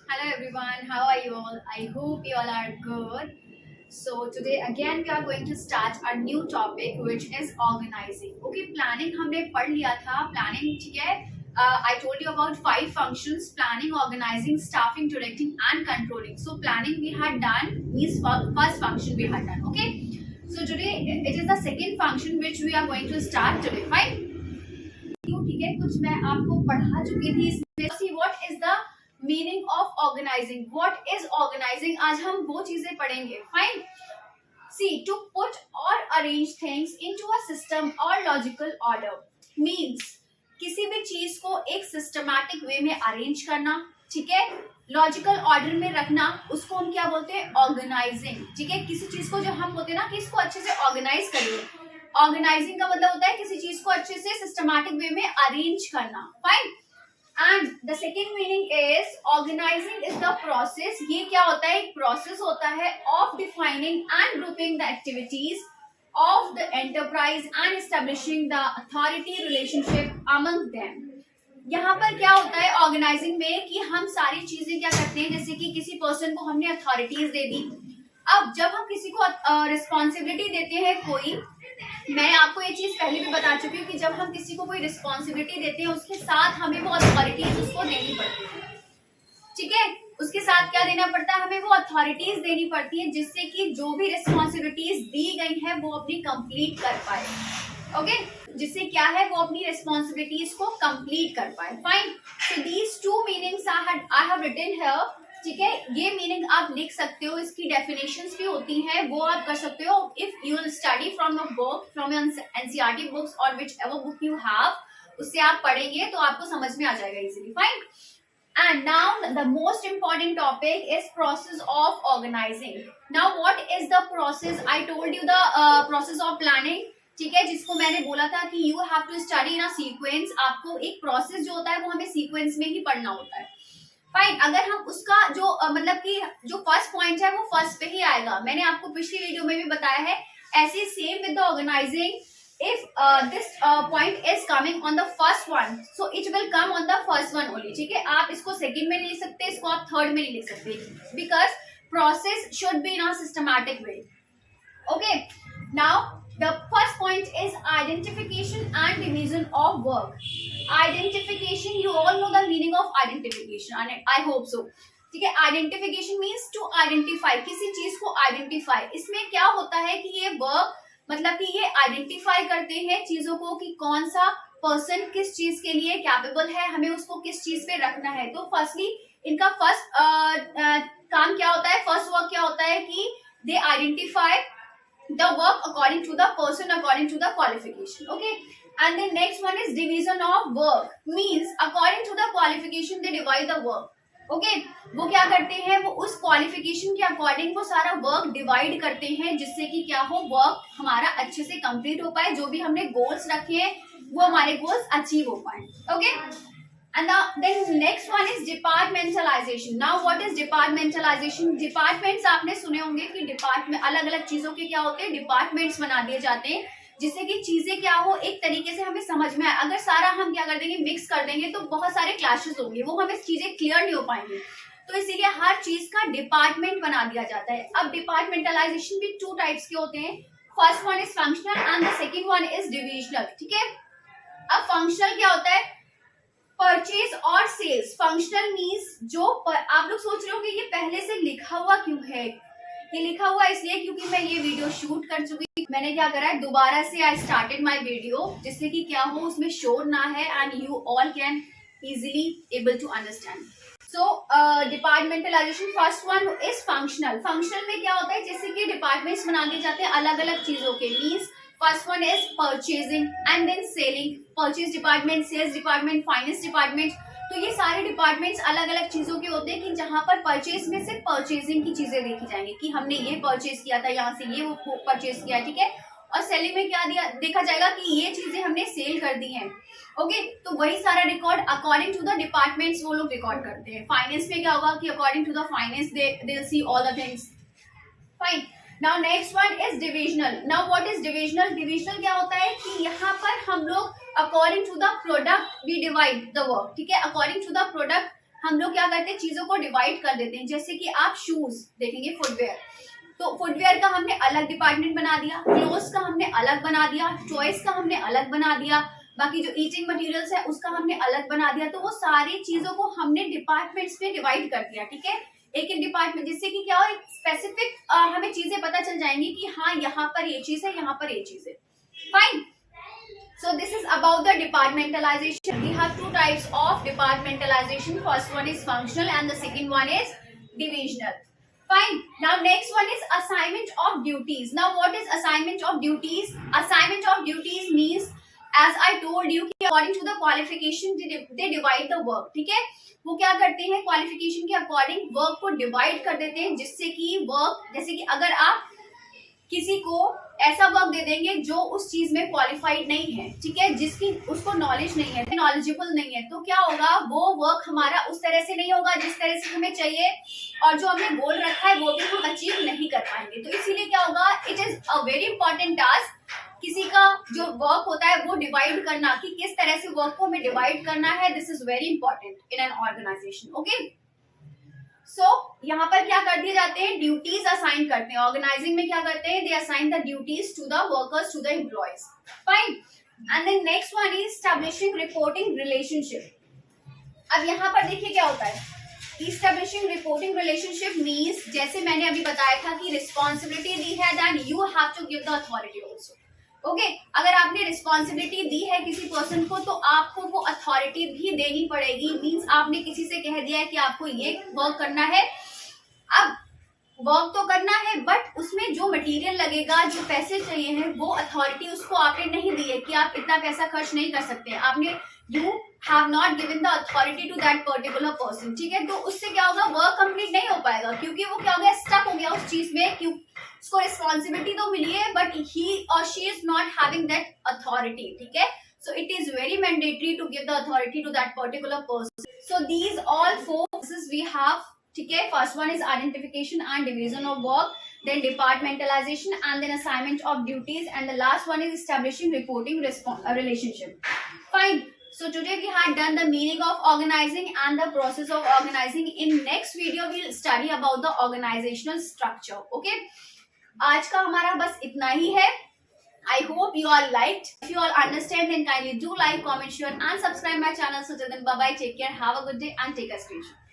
Hello everyone, how are you all? I hope you all are good. So today again we are going to start a new topic which is organizing. Okay, planning हमने पढ़ लिया था. Planning ठीक है. I told you about 5 functions: planning, organizing, staffing, directing and controlling. So planning we had done, means first function we had done. Okay. So today it is the second function which we are going to start today. Fine. ठीक है, कुछ मैं आपको पढ़ा चुकी थी इसमें. See what is the meaning of organizing? What is organizing? आज हम वो चीजें पढ़ेंगे. Fine. See, to put or arrange things into a system or logical order means किसी भी चीज को एक सिस्टमैटिक वे में अरेंज करना. ठीक है, लॉजिकल ऑर्डर में रखना, उसको हम क्या बोलते हैं? ऑर्गेनाइजिंग. ठीक है, किसी चीज को जो हम बोलते हैं ना कि इसको अच्छे से ऑर्गेनाइज करिए. ऑर्गेनाइजिंग का मतलब होता है किसी चीज को अच्छे से सिस्टमैटिक वे में अरेंज करना. Fine. And the second meaning is organising is the process. ये क्या होता है? एक प्रोसेस होता है of defining and grouping the activities of the enterprise and establishing the authority relationship among them. यहाँ पर क्या होता है ऑर्गेनाइजिंग में कि हम सारी चीजें क्या करते हैं, जैसे कि किसी पर्सन को हमने अथॉरिटीज दे दी. अब जब हम किसी को रिस्पॉन्सिबिलिटी देते हैं कोई, मैं आपको ये चीज पहले भी बता चुकी हूँ कि जब हम किसी को कोई रिस्पॉन्सिबिलिटी देते हैं उसके साथ हमें वो अथॉरिटीज उसको देनी पड़ती है. ठीक है, उसके साथ क्या देना पड़ता है? हमें वो अथॉरिटीज देनी पड़ती है जिससे कि जो भी रिस्पॉन्सिबिलिटीज दी गई है वो अपनी कंप्लीट कर पाए. ओके, जिससे क्या है वो अपनी रिस्पॉन्सिबिलिटीज को कंप्लीट कर पाए. Fine. So these two meanings I have written here. ठीक है, ये मीनिंग आप लिख सकते हो. इसकी डेफिनेशंस भी होती हैं, वो आप कर सकते हो. If you will study from your book, from your NCERT books और which ever book you have, उससे आप पढ़ेंगे तो आपको समझ में आ जाएगा easily. Fine. And now the most important topic is process of organizing. Now what is the process? I told you the process of planning. ठीक है, जिसको मैंने बोला था कि you have to study in a sequence. आपको एक process जो होता है वो हमें sequence में ही पढ़ना होता है. फाइन. अगर हम उसका जो मतलब कि जो फर्स्ट पॉइंट है वो फर्स्ट पे ही आएगा. मैंने आपको पिछली वीडियो में भी बताया है. ऐसे same with the organising, if this point is coming on the first one, so it will come on the first one only. ठीक है, आप इसको सेकंड में नहीं लिख सकते, इसको आप थर्ड में नहीं लिख सकते, because process should be in a systematic way. Okay, now the first point is identification and division of work. Identification, you all know the meaning of identification and I hope so. ठीक है, identification means to identify, किसी चीज को identify. इसमें क्या होता है कि ये वर्क मतलब कि ये आइडेंटिफाई करते हैं चीजों को कि कौन सा पर्सन किस चीज के लिए कैपेबल है, हमें उसको किस चीज पे रखना है. तो फर्स्टली इनका फर्स्ट काम क्या होता है, फर्स्ट वर्क क्या होता है कि they identify the work according to the person, according to the qualification. Okay, and the next one is division of work. Means according to the qualification they divide the work. Okay, वो क्या करते हैं, वो उस qualification के according वो सारा work divide करते हैं जिससे कि क्या हो, वर्क हमारा अच्छे से कंप्लीट हो पाए, जो भी हमने गोल्स रखे हैं वो हमारे गोल्स अचीव हो पाए. Okay, and then next one is departmentalisation. Now what is departmentalisation? Departments आपने सुने होंगे कि डिपार्टमेंट अलग अलग चीजों के क्या होते हैं, डिपार्टमेंट्स बना दिए जाते हैं जिससे कि चीजें क्या हो एक तरीके से हमें समझ में आए. अगर सारा हम क्या कर देंगे, मिक्स कर देंगे तो बहुत सारे क्लैशेस होंगे, वो हमें चीजें क्लियर नहीं हो पाएंगी. तो इसीलिए हर चीज का डिपार्टमेंट बना दिया जाता है. अब डिपार्टमेंटलाइजेशन भी टू टाइप्स के होते हैं. First one is functional and the second one is divisional. ठीक है, अब फंक्शनल क्या होता है, परचेज और सेल्स. फंक्शनल मीन्स जो आप लोग सोच रहे हो कि ये पहले से लिखा हुआ क्यों है, ये लिखा हुआ इसलिए क्योंकि मैं ये वीडियो शूट कर चुकी. मैंने क्या करा है, दोबारा से आई स्टार्टेड माय वीडियो जिससे कि क्या हो उसमें शोर ना है and you all can easily able to understand. So departmentalisation first one is functional. Functional में क्या होता है, जैसे कि डिपार्टमेंट्स बना दिए जाते हैं अलग अलग चीजों के. Means first one is purchasing and then selling. Purchase department, sales department, finance department. तो ये सारे डिपार्टमेंट्स अलग अलग चीजों के होते हैं कि जहां पर परचेज में सिर्फ परचेजिंग की चीजें देखी जाएंगी कि हमने ये परचेज किया था, यहाँ से ये वो परचेज किया. ठीक है, और सेलिंग में क्या दिया देखा जाएगा कि ये चीजें हमने सेल कर दी हैं. ओके, तो वही सारा record according to the departments वो लोग रिकॉर्ड करते हैं. फाइनेंस में क्या होगा कि according to the finance they will see all the things. Fine. Now next one is divisional. Now what is divisional? Divisional क्या होता है कि यहाँ पर हम लोग according to the product we divide the work. ठीक है, अकॉर्डिंग टू द प्रोडक्ट हम लोग क्या करते हैं, चीजों को डिवाइड कर देते हैं। जैसे कि आप शूज देखेंगे, फुटवेयर, तो फुटवेयर का हमने अलग डिपार्टमेंट बना दिया, क्लोथ्स का हमने अलग बना दिया, टॉयज का हमने अलग बना दिया, बाकी जो ईटिंग मटेरियल्स है उसका हमने अलग बना दिया। तो वो सारी चीजों को हमने डिपार्टमेंट्स में डिवाइड कर दिया, ठीक है, एक एक डिपार्टमेंट, जिससे कि क्या हो, एक स्पेसिफिक हमें चीजें पता चल जाएंगी कि हाँ यहाँ पर ये चीज है, यहाँ पर ये चीज है। Fine. So this is about the departmentalization. We have two types of departmentalization. First one is functional and the second one is divisional. Fine. Now next one is assignment of duties. Now what is assignment of duties? Assignment of duties means, as I told you, according to the qualification they divide the work. ठीक है, वो क्या करते हैं, qualification के according work को divide कर देते हैं, जिससे कि वर्क, जैसे कि अगर आप किसी को ऐसा वर्क दे देंगे जो उस चीज में क्वालिफाइड नहीं है, ठीक है, जिसकी उसको नॉलेज नहीं है, नॉलेजेबल नहीं है, तो क्या होगा, वो वर्क हमारा उस तरह से नहीं होगा जिस तरह से हमें चाहिए, और जो हमने गोल रखा है वो भी हम अचीव नहीं कर पाएंगे। तो इसीलिए क्या होगा, it is a very important task, किसी का जो वर्क होता है वो डिवाइड करना, कि किस तरह से वर्क को हमें डिवाइड करना है। This is very important in an organization. Okay, so यहाँ पर क्या कर दिए जाते हैं, ड्यूटीज असाइन करते हैं। ऑर्गेनाइजिंग में क्या करते हैं, they assign the duties to the workers, to the employees. Fine. And then next one is establishing reporting relationship. अब यहाँ पर देखिए क्या होता है, एस्टैब्लिशिंग रिपोर्टिंग रिलेशनशिप मीन्स, जैसे मैंने अभी बताया था कि रिस्पॉन्सिबिलिटी दी है, then you have to give the authority also. Okay, अगर आपने रिस्पॉन्सिबिलिटी दी है किसी पर्सन को, तो आपको वो अथॉरिटी भी देनी पड़ेगी। मीन्स आपने किसी से कह दिया है कि आपको ये वर्क करना है, अब वर्क तो करना है, बट उसमें जो मटेरियल लगेगा, जो पैसे चाहिए हैं, वो अथॉरिटी उसको आपने नहीं दी है कि आप इतना पैसा खर्च नहीं कर सकते। आपने, you have not given the authority to that particular person, ठीक है, तो उससे क्या होगा, वर्क कंप्लीट नहीं हो पाएगा, क्योंकि वो क्या हो गया, स्टक हो गया उस चीज में, क्यों, उसको रिस्पॉन्सिबिलिटी तो मिली है, बट ही और she is not having that authority, ठीक है। So it is very mandatory to give the authority to that particular person. So these all four phases we have, ठीक है। First one is identification and division of work, then departmentalization, and then assignment of duties, and the last one is establishing reporting relationship. Fine. So today we had done the meaning of organizing and the process of organizing. In next video we'll study about the organizational structure. Okay. आज का हमारा बस इतना ही है। I hope you all liked. If you all understand, then kindly do like, comment, share and subscribe my channel. So till then, bye bye, take care, have a good day and take a screenshot.